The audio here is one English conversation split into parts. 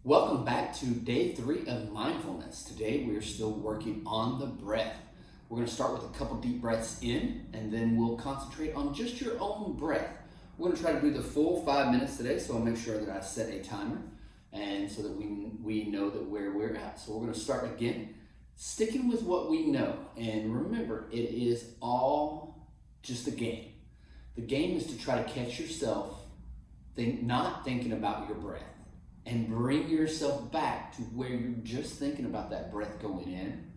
Welcome back to day 3 of mindfulness. Today we're still working on the breath. We're going to start with a couple deep breaths in, and then we'll concentrate on just your own breath. We're going to try to do the full 5 minutes today, so I'll make sure that I set a timer, and so that we know that where we're at. So we're going to start again, sticking with what we know. And remember, it is all just a game. The game is to try to catch yourself not thinking about your breath, and bring yourself back to where you're just thinking about that breath going in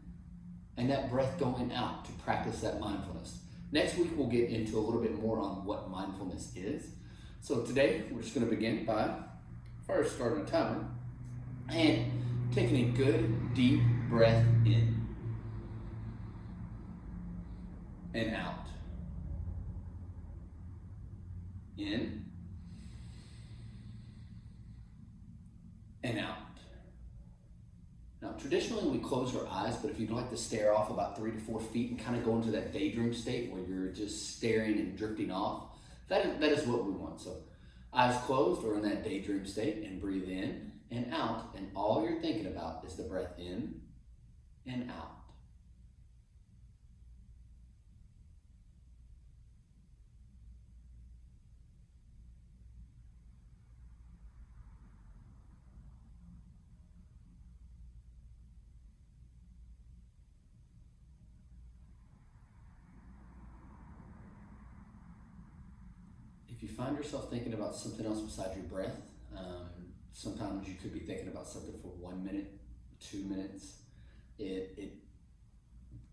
and that breath going out to practice that mindfulness. Next week, we'll get into a little bit more on what mindfulness is. So today, we're just going to begin by first starting a timer and taking a good deep breath in and out. In and out. Now, traditionally we close our eyes, but if you'd like to stare off about 3 to 4 feet and kind of go into that daydream state where you're just staring and drifting off, that is what we want. So eyes closed or in that daydream state, and breathe in and out, and all you're thinking about is the breath in and out. If you find yourself thinking about something else besides your breath, sometimes you could be thinking about something for 1 minute, 2 minutes. It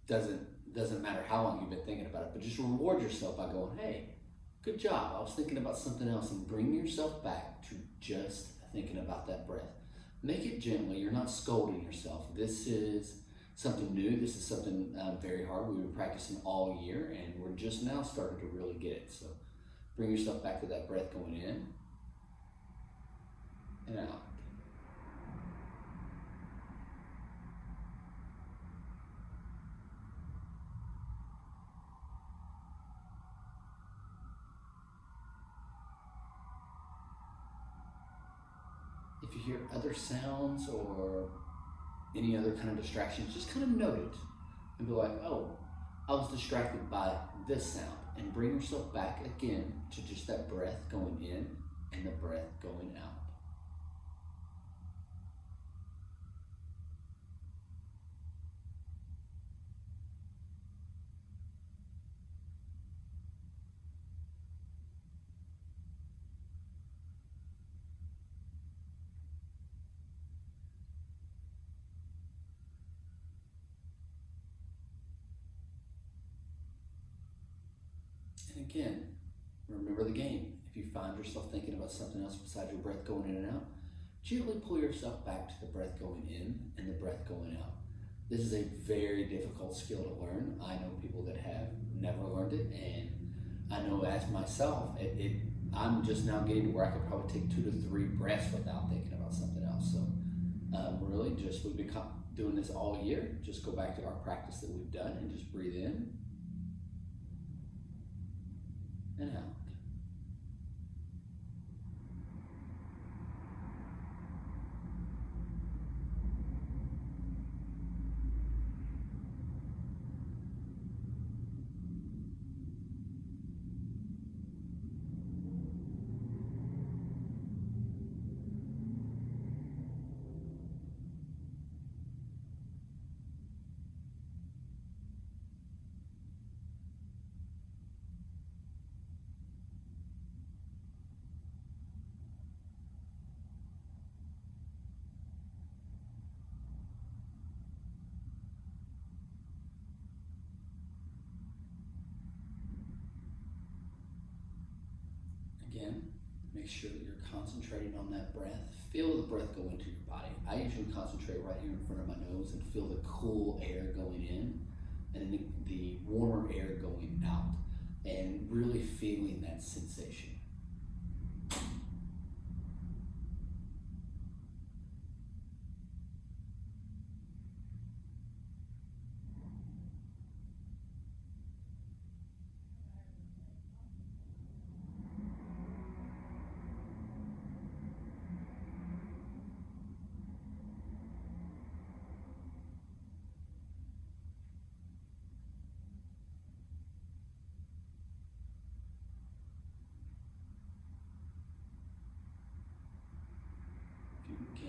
doesn't matter how long you've been thinking about it, but just reward yourself by going, hey, good job, I was thinking about something else, and bring yourself back to just thinking about that breath. Make it gently. You're not scolding yourself. This is something new. This is something very hard. We've been practicing all year, and we're just now starting to really get it. So bring yourself back to that breath going in and out. If you hear other sounds or any other kind of distractions, just kind of note it and be like, oh, I was distracted by this sound, and bring yourself back again to just that breath going in and the breath going out. And again, remember the game. If you find yourself thinking about something else besides your breath going in and out, gently pull yourself back to the breath going in and the breath going out. This is a very difficult skill to learn. I know people that have never learned it, and I know as myself, I'm just now getting to where I could probably take 2 to 3 breaths without thinking about something else. So really, we've been doing this all year. Just go back to our practice that we've done and just breathe in and out. Again, make sure that you're concentrating on that breath. Feel the breath go into your body. I usually concentrate right here in front of my nose and feel the cool air going in and the warmer air going out, and really feeling that sensation.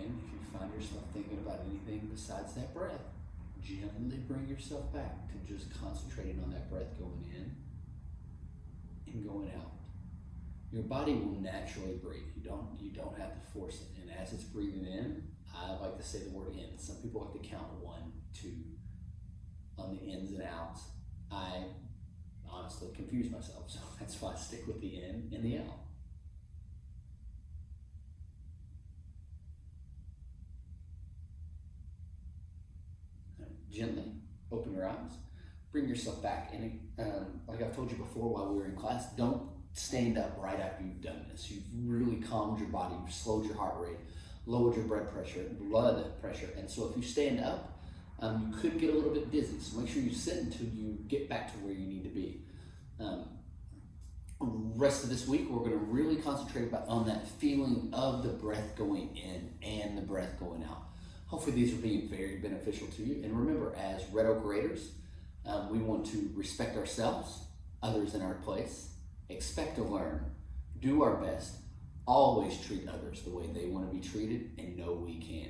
And if you find yourself thinking about anything besides that breath, gently bring yourself back to just concentrating on that breath going in and going out. Your body will naturally breathe. You don't have to force it. And as it's breathing in, I like to say the word in. Some people like to count 1, 2 on the ins and outs. I honestly confuse myself, so that's why I stick with the in and the out. Gently open your eyes, bring yourself back. And like I've told you before while we were in class, don't stand up right after you've done this. You've really calmed your body, you've slowed your heart rate, lowered your blood pressure. And so if you stand up, you could get a little bit dizzy. So make sure you sit until you get back to where you need to be. Rest of this week, we're going to really concentrate on that feeling of the breath going in and the breath going out. Hopefully these are being very beneficial to you. And remember, as Red Oak Raiders, we want to respect ourselves, others in our place, expect to learn, do our best, always treat others the way they want to be treated, and know we can.